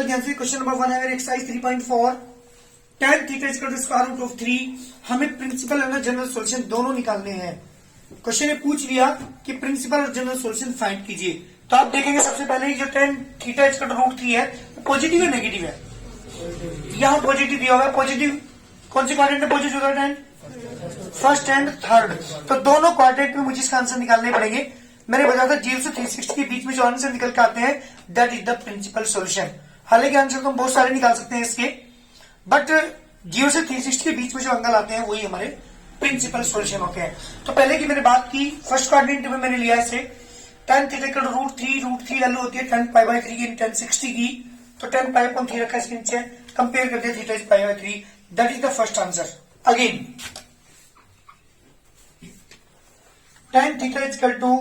ध्यान से, question number 1 है मेरे exercise 3.4 tan theta equal to square root of 3। हमें प्रिंसिपल और जनरल सॉल्यूशन दोनों निकालने हैं। क्वेश्चन ने पूछ लिया कि प्रिंसिपल और जनरल सॉल्यूशन फाइंड कीजिए। तो आप देखेंगे सबसे पहले जो tan theta equal to root 3 है वो पॉजिटिव है नेगेटिव है? यहाँ पॉजिटिव दिया हुआ है। पॉजिटिव कौन से क्वाड्रेंट में पॉजिटिव होता है? First and third. तो दोनों क्वाड्रेंट में मुझे इसका आंसर निकालने पड़ेंगे। मैंने बताया था 0 से 360 के बीच में जो आंसर निकल के आते हैं that is the principal solution. हालांकि आंसर तो हम बहुत सारे निकाल सकते हैं इसके, बट 0 से 360 के बीच में जो एंगल आते हैं वही हमारे प्रिंसिपल सॉल्यूशन होते हैं। तो पहले की मैंने बात की, फर्स्ट क्वाड्रेंट में मैंने लिया इसे tan theta equal to root 3 value होती है tan पाई बाई 3 की tan 60 की। तो tan पाई अपॉन 3 रखा इसके नीचे, कंपेयर कर दिया theta is pi by 3। That is the first answer. Again tan theta equal to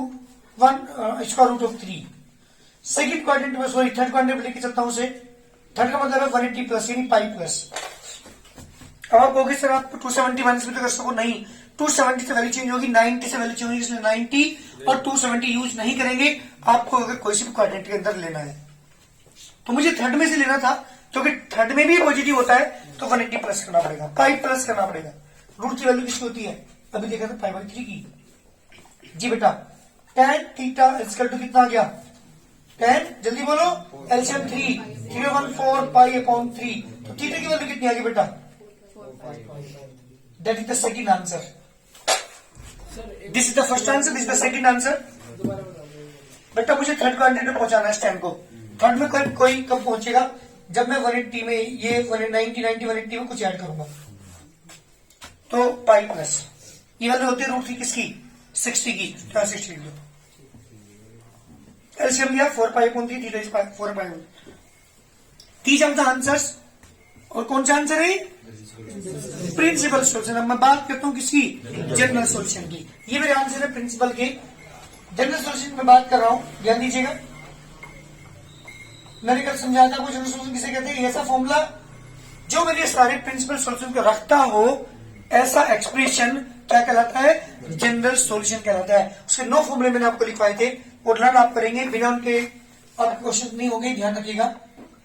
1 square root of 3। Second quadrant में, सॉरी थर्ड क्वाड्रेंट में लेके चलता हूं उसे। थर्ड का मतलब है 180 प्लस यानी पाई प्लस। अब आप कहोगे सर आप 270 माइनस भी तो कर सको, नहीं 270 से वैल्यू चेंज होगी, 90 से वैल्यू चेंज होगी, इसलिए 90 और 270 यूज नहीं करेंगे आपको अगर कोई भी क्वाड्रेंट के अंदर लेना है। तो मुझे थर्ड में से लेना था क्योंकि थर्ड में भी पॉजिटिव होता है तो 180 प्लस करना पड़ेगा, पाई प्लस करना पड़ेगा। रूट की वैल्यू किसकी होती है? अभी देखा था पाई बाई 3 की। जी बेटा tan थीटा इक्वल टू कितना आ गया? tan जल्दी बोलो, एलसीएम 3 पाई अपॉन 3। तो थीटा की वैल्यू कितनी आ गई बेटा? That is the second answer. This is the first answer, this is the second answer. बेटा मुझे थर्ड क्वाड्रेंट में पहुंचाना है इस टाइम को। थर्ड में कोई कब पहुंचेगा? जब मैं 180 में ये 180 में कुछ ऐड करूंगा। तो पाई प्लस ये वैल्यू होती है रूट 3 किसकी? 60 की। 60 लिख लो। एलसीएम लिया 4 pi upon 3, theta is 4 pi. These are the answers. और कौन सा आंसर है? Principal solution. अब मैं बात करता हूं किसकी? जनरल सॉल्यूशन की। ये मेरे आंसर है प्रिंसिपल के। जनरल सॉल्यूशन में बात कर रहा हूं, ध्यान दीजिएगा। मैंने कल समझाया था जनरल सॉल्यूशन किसे कहते हैं? ऐसा फॉर्मूला जो मेरे सारे प्रिंसिपल सॉल्यूशन को रखता हो, ऐसा एक्सप्रेशन क्या कहलाता है? जनरल सॉल्यूशन कहलाता है। उसके 9 फॉर्मूले मैंने आपको लिखवाए थे और लर्न आप करेंगे, बिना उनके आप क्वेश्चन नहीं होंगे, ध्यान रखिएगा।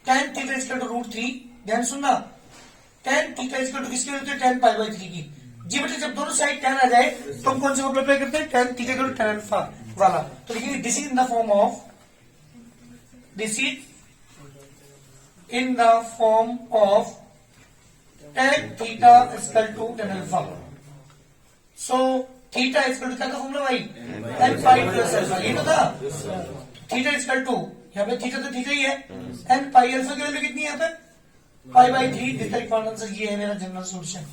tan theta equal to root 3, ध्यान सुनना। tan थीटा इक्वल टू किसकी होती है? tan पाई बाई 3 की। जी बेटा जब दोनों साइड tan आ जाए तो हम कौन सा फॉर्मूला अप्लाई करते हैं? tan theta equal to tan alpha वाला। तो देखिए this is in the form of, this is in the form of tan theta equal to tan alpha. So theta equal to क्या था फॉर्मूला भाई? n pi plus alpha. ये तो था theta equal to, यहाँ पे थीटा तो theta ही है, n पाई अल्फा की वैल्यू कितनी है यहाँ पे? पाई बाई 3। इसका डिफॉल्ट आंसर ये है मेरा जनरल सॉल्यूशन।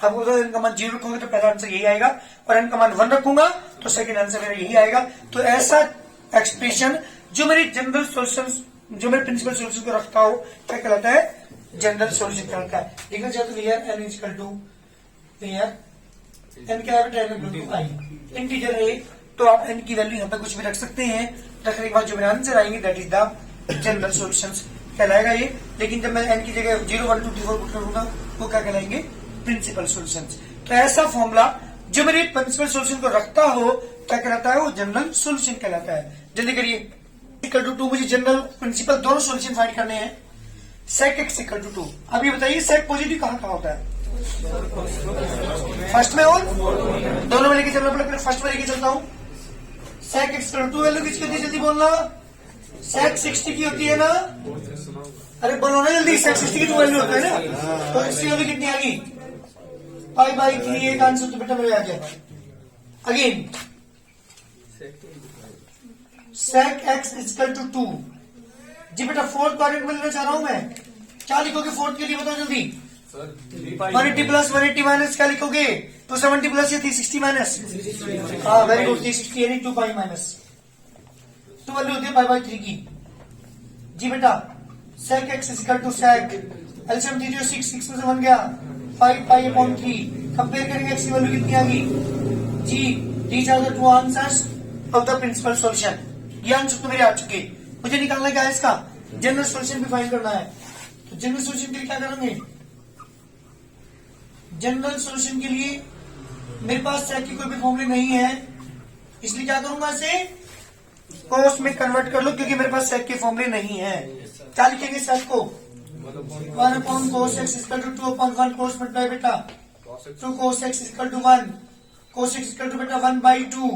अब n का मान 0 रखोगे तो पहला आंसर यही आएगा, और n का मान 1 रखूंगा तो सेकंड आंसर मेरा यही आएगा। तो ऐसा एक्सप्रेशन जो मेरी जनरल सॉल्यूशन, जो मेरे प्रिंसिपल सॉल्यूशन को रखता हो, क्या कहलाता है? जनरल सॉल्यूशन कहलाता है। देखना चाहते तो यार n इक्वल टू n क्या है? इंटीजर है तो आप n की वैल्यू यहाँ पे कुछ भी रख सकते हैं। रखने के बाद जो मेरे आंसर आएंगे that is the general solutions कहलाएगा ये। लेकिन जब मैं n की जगह 0 1 2 3 4 पुट करूंगा वो क्या कहलाएंगे? Principal solutions. तो ऐसा फॉर्मूला जो मेरे प्रिंसिपल सॉल्यूशन को रखता हो क्या कहलाता है? वो जनरल सॉल्यूशन कहलाता है। जल्दी करिए। इक्वल टू 2 मुझे जनरल प्रिंसिपल दोनों सॉल्यूशन फाइंड करने हैं। sec x equal to 2। अब ये बताइए sec पॉजिटिव कहाँ कहाँ होता है? फर्स्ट में और दोनों में लेके चलना पड़ेगा। फर्स्ट में लेके चलता हूं। sec x equal to value किसकी होती है? जल्दी बोलना। sec 60 की होती है ना? अरे बोलो ना जल्दी। sec 60 की 2 वैल्यू होता है ना? तो इसकी वैल्यू कितनी आ गई? Pi by 3। एक आंसर तो बेटा मेरे आ गया। Again sec x equal to 2। जी बेटा फोर्थ क्वाड्रेंट में लेना चाह रहा हूं मैं। क्या लिखोगे फोर्थ के लिए बताओ जल्दी? 180 प्लस 180 माइनस क्या लिखोगे? 270 प्लस या 360 माइनस? हाँ वेरी गुड, 360 यानी 2 पाई माइनस 2 वैल्यू होती है पाई बाई 3 की। जी बेटा sec x equal to sec LCM 306 में से 1 गया 5 पाई अपॉन 3। कंपेयर करेंगे x की वैल्यू कितनी आ गई? जी these are the 2 answers of the principal solution. ये आंसर तो मेरे आ चुके। मुझे निकालना क्या है? इसका जनरल सॉल्यूशन भी फाइंड करना है। तो जनरल सॉल्यूशन के लिए क्या करेंगे? जनरल सॉल्यूशन के लिए मेरे पास sec की कोई भी फॉर्मूले नहीं है, इसलिए क्या करूंगा? इसे cos में कन्वर्ट कर लो क्योंकि मेरे पास sec के फॉर्मूले नहीं है। क्या लिखेंगे सेट को 1 upon cos x equal to 2 upon 1 cos multiply बेटा 2 cos x equal to 1 cos x equal to बेटा 1/2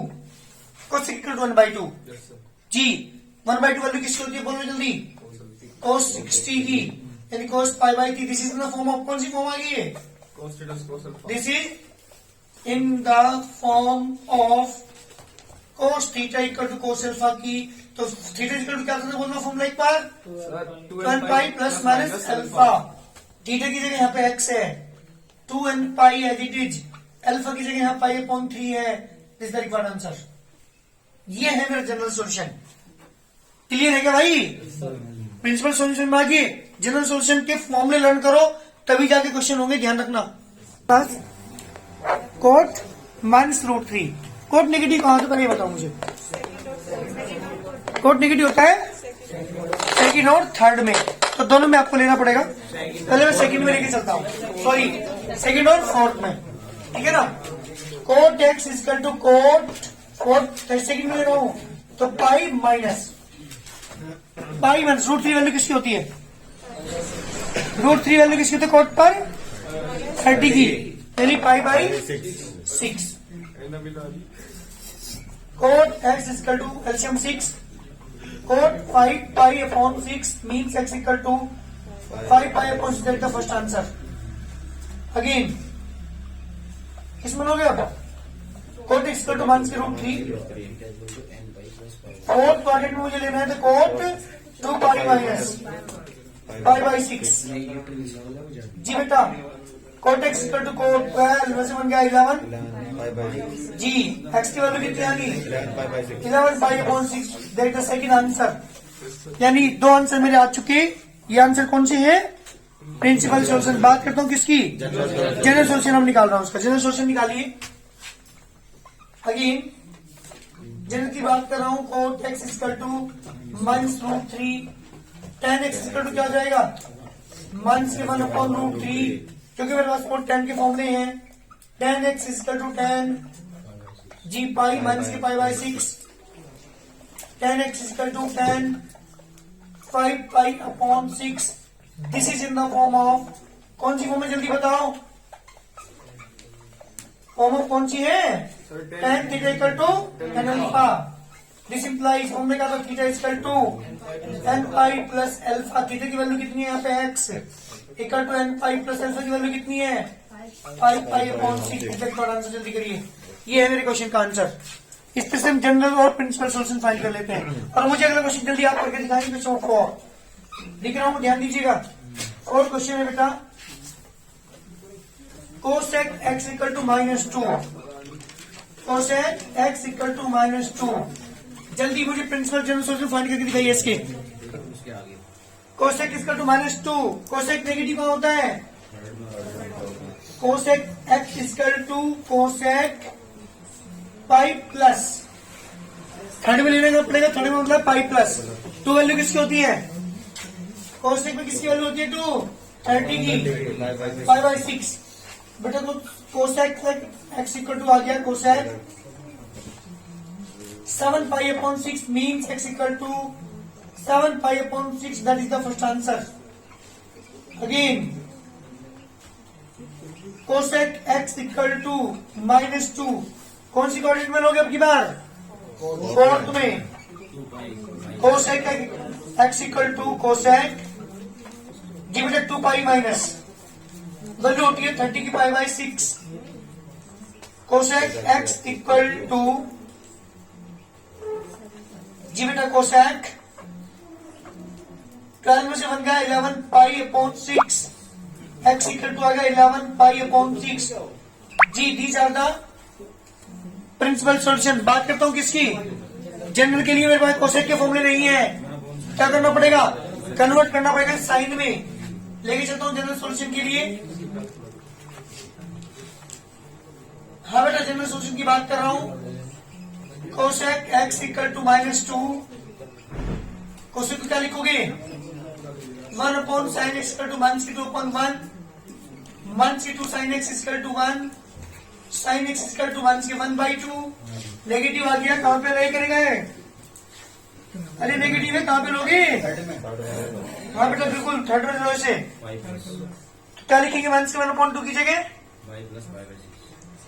cos x इक्वल टू 1/2 जी 1/2 वैल्यू किसकी होती है बोलो जल्दी cos 60 की यानी cos π/3 this is in the form of कौन सी फॉर्म आ गई है this is in the form of cos theta equal to cos alpha की तो थीटा इक्वल टू क्या था बोलना फॉर्मूला एक बार 2n pi plus minus alpha theta की जगह यहाँ पे x है 2n pi as it is alpha की जगह यहाँ पाई अपॉन 3 है दिस द रिक्वायर्ड आंसर ये है मेरा जनरल सॉल्यूशन क्लियर है क्या भाई प्रिंसिपल सॉल्यूशन में आगे जनरल सॉल्यूशन के फॉर्मूले लर्न करो तभी जाके क्वेश्चन होंगे ध्यान रखना cot minus root 3 cot negative कहां से पहले बताओ मुझे कोट नेगेटिव होता है सेकंड और थर्ड में तो दोनों में आपको लेना पड़ेगा पहले मैं सेकंड में लेके चलता हूँ सॉरी सेकंड और फोर्थ में ठीक है ना cot x equal to cot fourth second में ले रहा हूं तो पाई माइनस रूट 3 वैल्यू किसकी होती है रूट 3 वैल्यू किसकी होती है कोट पर 30 की यानी π/6 cot x equal to LCM 6 cot 5 pi upon 6 means x equal to 5 pi upon 6 that the first answer again किसमें लोगे अब cot x equal to minus के रूट 3 फोर्थ क्वाड्रेंट में मुझे लेना है तो कोट 2 पाई माइनस π/6 जी बेटा cot x equal to cot 12 वैसे बन गया 11 जी एक्स की वैल्यू कितनी आ गई 11 pi upon 6 that the second answer यानी दो आंसर मेरे आ चुके ये आंसर कौन से है प्रिंसिपल सॉल्यूशन बात करता हूँ किसकी जनरल सॉल्यूशन हम निकाल रहा हूँ उसका जनरल सॉल्यूशन निकालिए अगेन जनरल की बात कर रहा हूँ cot x equal to minus root 3 tan x equal to क्या हो जाएगा माइनस के 1 अपॉन रूट 3 क्योंकि मेरे पास कोट tan के फॉर्मूले हैं tan x equal to tan जी पाई माइनस के π/6 tan x equal to tan 5 pi upon 6 this is in the form of कौन सी फॉर्म है जल्दी बताओ फॉर्म ऑफ कौन सी है tan theta equal to tan alpha this implies form में क्या था theta equal to n pi plus alpha theta की वैल्यू कितनी है यहाँ पे x equal to n pi plus alpha की वैल्यू कितनी है 5 पाई अपॉन 6 थीटा का आंसर जल्दी करिए ये है मेरे क्वेश्चन का आंसर इस तरह से हम जनरल और प्रिंसिपल सॉल्यूशन फाइंड कर लेते हैं और मुझे अगला क्वेश्चन जल्दी आप करके दिखाएंगे क्वेश्चन 4 लिख रहा हूँ ध्यान दीजिएगा और क्वेश्चन है बेटा cosec x equal to -2 cosec x equal to -2 जल्दी मुझे प्रिंसिपल जनरल सॉल्यूशन फाइंड करके दिखाइए इसके cosec equal to -2 cosec negative कहाँ होता है cosec x equal to cosec pi plus third में लेने का पड़ेगा थर्ड में मतलब पाई प्लस 2 वैल्यू किसकी होती है कोसेक में किसकी वैल्यू होती है 2 30 की π/6 बेटा तो कोसेक एक्स इक्वल टू आ गया cosec 7 pi upon 6 means x equal to 7 pi upon 6 that is the first answer again cosec x equal to -2 कौन सी कोऑर्डिनेट में लोगे अब की बार फोर्थ में cosec x equal to cosec जी बेटा 2 पाई माइनस वैल्यू होती है 30 की π/6 कोसेक एक्स इक्वल टू जी बेटा कोसेक 12 में से बन गया 11 pi upon 6 x equal to आ गया 11 पाई अपॉन 6 जी these are the principal solution बात करता हूं किसकी जनरल के लिए मेरे पास कोसेक के फॉर्मूले नहीं है क्या करना पड़ेगा कन्वर्ट करना पड़ेगा साइन में लेके चलता हूं जनरल सॉल्यूशन के लिए हाँ बेटा जनरल सॉल्यूशन की बात कर रहा हूं cosec x equal to -2 cosec को क्या लिखोगे 1 upon sine x equal to -2/1 -2 sine x equal to 1 sine x equal to 1/2 negative आ गया कहां पे रह करेगा अरे नेगेटिव है, कहाँ पे लोगे? हाँ बेटा बिल्कुल थर्ड रो से। क्या लिखेंगे माइनस के 1/2 की जगह?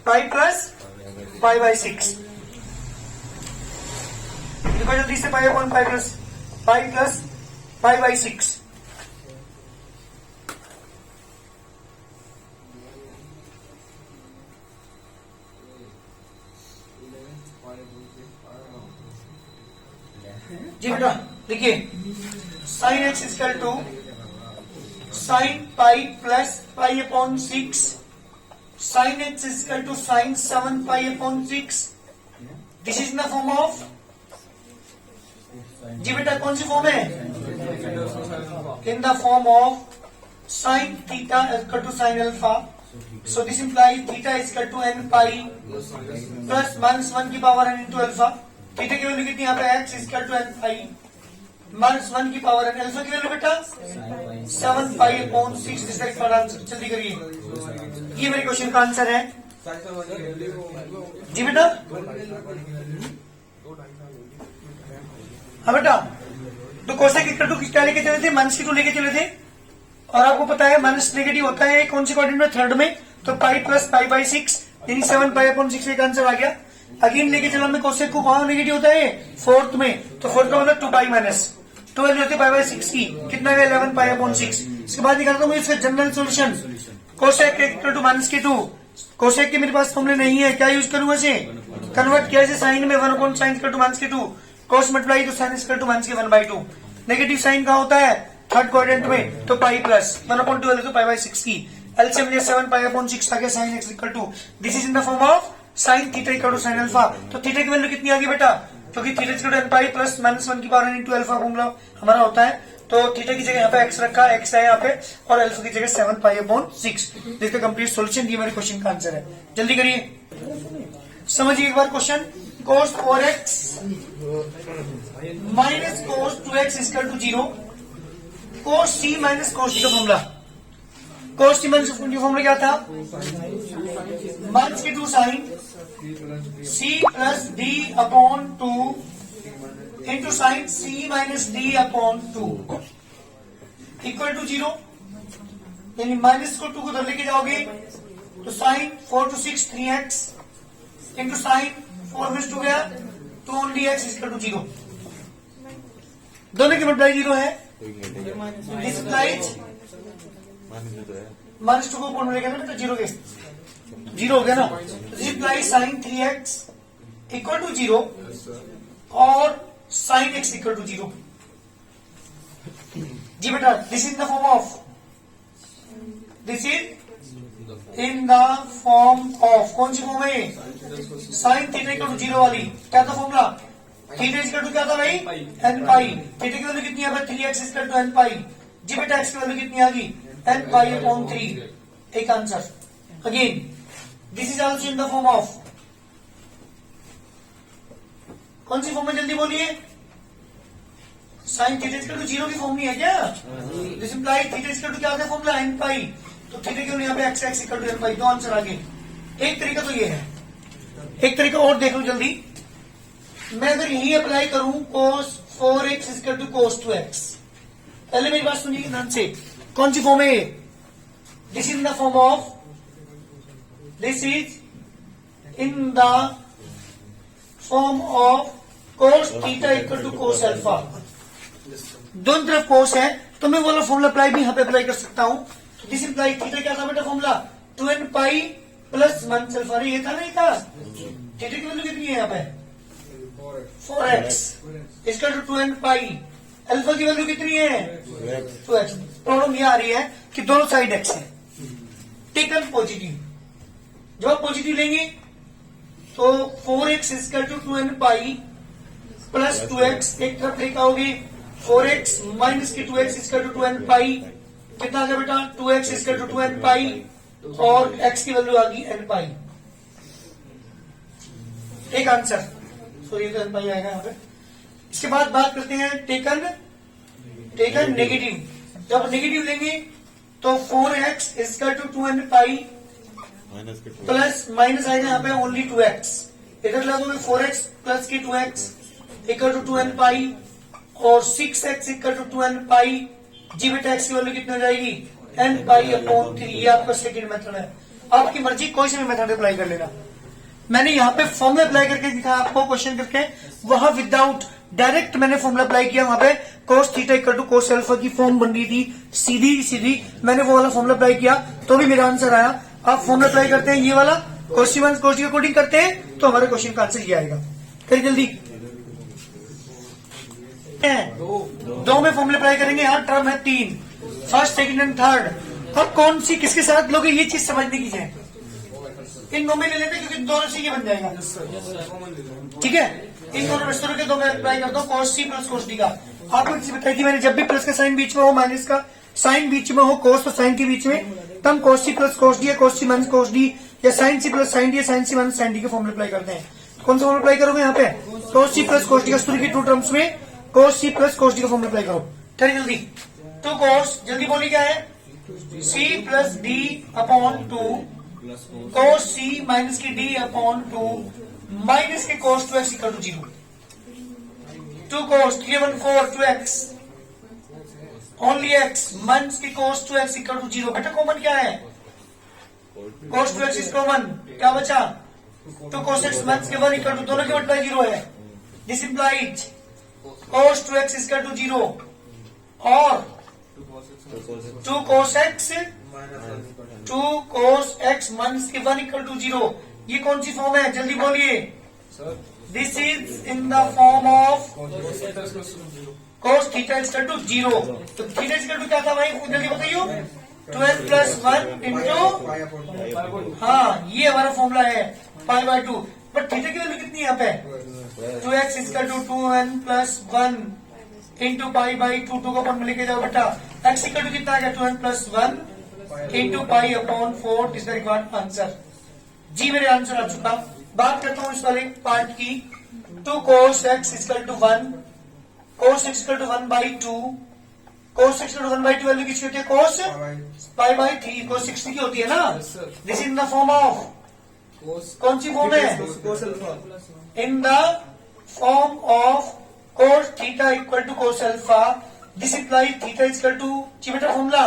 Pi plus pi by 6। देखो जल्दी से, pi upon pi plus pi by 6। जी बेटा देखिए, sine x equal to sine pi plus pi upon 6, sine x equal to sine 7 pi upon 6। This is in the form of, जी बेटा कौन सी फॉर्म है? In the form of sine theta equal to sine alpha. So this implies theta equal to n pi plus -1 की power n into alpha. Theta की value कितनी यहाँ पे? x इक्वल टू n पाई -1 की पावर n। अल्फा की value बेटा 7 pi upon 6। This is for answer. जल्दी करिए, ये मेरे क्वेश्चन का आंसर है। जी बेटा हाँ बेटा, तो कोसेक इक्वल टू क्या लेके चले थे? -2 लेके चले थे, और आपको पता है माइनस नेगेटिव होता है कौन से क्वाड्रेंट में? थर्ड में। तो पाई प्लस पाई बाई 6 यानी 7 पाई अपॉन 6 एक आंसर आ गया। अगेन लेके चला मैं कोसेक को, कहाँ नेगेटिव होता है? फोर्थ में। तो फोर्थ का मतलब 2 पाई माइनस 2 वैल्यू होती है पाई बाई 6 की, कितना है? 11 पाई अपॉन 6। इसके बाद निकालता हूँ इसका general solution, cosec equal to -2। Cosec के मेरे पास फॉर्मूले नहीं है, क्या यूज करूंगा? इसे कन्वर्ट किया साइन में, 1 upon sine equal to -2। Cos multiply तो sine equal to -1/2। Negative sine कहाँ होता है? थर्ड क्वाड्रेंट में। तो पाई प्लस 1/2 वैल्यू तो पाई बाई 6 की। एलसीएम लिया 7 पाई अपॉन 6 आ गया sine x equal to, this is in the form of sine theta equal to sine alpha. तो थीटा की वैल्यू कितनी आ गई बेटा? क्योंकि theta equal to n pi plus -1 की power n into alpha formula हमारा होता है। तो थीटा की जगह यहाँ पे x रखा, x है यहाँ पे, और अल्फा की जगह 7 pi upon 6। This the complete solution. ये मेरे क्वेश्चन का आंसर है। जल्दी करिए, समझिए एक बार question. cos 4x minus cos 2x equal to 0। cos c minus cos d का formula, cos c minus formula क्या था? -2 sine c plus d upon 2 into sine c minus d upon 2 equal to 0। यानी minus को 2 को उधर लेके जाओगे तो sign 4 to 6 3x into sine 4 में 2 गया तो ओनली x इक्वल टू 0। दोनों की मल्टीप्लाई 0 है। दिस इम्प्लाइज -2 को कौन लेगा ना तो 0 हो गया ना। This implies sine 3x equal to 0 और साइन x इक्वल टू 0। जी बेटा, this is the form of, this is in the form of, कौन सी फॉर्म है? साइन थीटा इक्वल टू 0 वाली। क्या था फॉर्मूला? थीटा इक्वल टू क्या था भाई? n पाई। थीटा की वैल्यू कितनी है? 3x इक्वल टू n पाई। जी बेटा, x की वैल्यू कितनी आ गई? n पाई अपॉन 3। एक answer. Again this is also in the form of, कौन सी फॉर्म है? जल्दी बोलिए। साइन थीटा इक्वल टू 0 की फॉर्म नहीं है क्या? This implies theta equal to क्या होता है फॉर्मूला? n पाई। तो थीटा की वैल्यू यहाँ पे x इक्वल टू n पाई। दो आंसर आ गए। एक तरीका तो ये है, एक तरीका और देख लो जल्दी। मैं अगर यही अप्लाई करूं cos 4x equal to cos 2x, पहले मेरी बात सुनिए ध्यान से। कौन सी फॉर्म है? This is in the form of, this is in the form of cos theta equal to cos alpha. दोनों तरफ cos है तो मैं वाला फॉर्मूला अप्लाई भी यहाँ पे अप्लाई कर सकता हूं। तो दिस इंप्लाई थीटा क्या था बेटा formula? 2n pi plus 1 alpha. ये था नहीं था? थीटा की वैल्यू कितनी है यहाँ पे? 4x equal to 2n pi. Alpha की वैल्यू कितनी है? 2x। प्रॉब्लम ये आ रही है कि दोनों साइड x है, टेकन पॉजिटिव। जब आप पॉजिटिव लेंगे तो 4x equal to 2n pi plus 2x, एक तरफ लेकर आओगे 4x माइनस की 2x इक्वल टू 2n पाई। कितना आ गया बेटा? 2x इक्वल टू 2n पाई और x की वैल्यू आ गई n पाई। एक आंसर, सो ये तो n पाई आएगा यहाँ पे। इसके बाद बात करते हैं टेकन नेगेटिव। जब नेगेटिव लेंगे तो 4x equal to 2n pi plus minus आएगा यहाँ पे ओनली 2x। इधर लगोगे 4x प्लस की 2x इक्वल टू 2n पाई और 6x इक्वल टू 2n पाई, जी बेटा x की वैल्यू कितनी हो जाएगी, n पाई अपॉन 3। ये आपका सेकंड मेथड है। आपकी मर्जी कोई से भी मेथड अप्लाई कर लेना। मैंने यहाँ पे फॉर्मूला अप्लाई करके दिखाया आपको क्वेश्चन करके, वहां विदाउट डायरेक्ट मैंने फॉर्मूला अप्लाई किया। वहां पे cos theta equal to cos alpha की फॉर्म बन रही थी, सीधी सीधी मैंने वो वाला फॉर्मूला अप्लाई किया तो भी मेरा आंसर आया। आप फॉर्मूला अप्लाई करते हैं ये वाला, cos c minus cos d according करते हैं तो हमारे क्वेश्चन का आंसर ये आएगा। करिए जल्दी, दो में फॉर्मूला अप्लाई करेंगे। यहाँ टर्म है 3, फर्स्ट सेकंड एंड थर्ड। और कौन सी किसके साथ लोगे ये चीज समझने की है, इन दो में ले लेते हैं क्योंकि दोनों से ये बन जाएगा। ठीक है, इन दोनों रेस्टोरों के दो में अप्लाई करता हूँ cos c plus cos d का। आपको किसी बताई थी मैंने, जब भी प्लस का साइन बीच में हो, माइनस का साइन बीच में हो, cos तो साइन के बीच में, तब cos c plus cos d या cos c minus cos d या sin c plus sin d या sin c minus sin d के फॉर्मूले अप्लाई करते हैं। कौन सा फॉर्मूला अप्लाई करोगे यहाँ पे, cos c plus cos d का सूत्र की टू टर्म्स में cos c plus cos d का फॉर्मूला अप्लाई करो। चलिए जल्दी, तो cos जल्दी बोली क्या है, c plus d upon 2 cos c minus की d अपॉन 2 माइनस के cos 2x equal to 0। 2 cos 3 1 4 2x only x minus की cos 2x इक्वल टू 0। बेटा कॉमन क्या है, cos 2x इज कॉमन, क्या बचा 2 cos x माइनस के 1 equal to, दोनों के मल्टीप्लाई 0 है। This implies cos 2x equal to 0 और 2 cos x माइनस के 1 इक्वल टू 0। ये कौन सी फॉर्म है, जल्दी बोलिए। This is in the form of cos theta equal to 0। तो थीटा इक्वल टू क्या था भाई, जल्दी बताइए, 12 प्लस 1 इंटू, हाँ ये हमारा फॉर्मूला है पाई बाय 2। बट थीटा की वैल्यू कितनी है यहाँ पे, 2x equal to 2n plus 1 into pi by 2। 2 को अपन में लेके जाओ बेटा, x इक्वल टू कितना आ गया, 2n plus 1 into pi upon 4 is the required answer. जी मेरे आंसर आ चुका। बात करता हूँ इस वाले पार्ट की। 2 cos x equal to 1, cos x equal to 1 by 2, cos x equal to 1 by 2 value किसकी होती है, cos पाई बाई 3, cos 60 की होती है ना। This in the form of, कौन सी फॉर्म है, in the form of cos theta equal to cos alpha. This imply theta equal to बेटा formula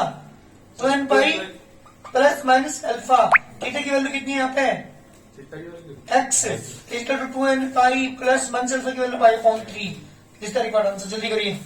2n pi plus minus alpha. Theta की value कितनी है यहाँ पे, x equal to 2n pi plus minus alpha की value pi upon 3। इस तरह का आंसर जल्दी करिए।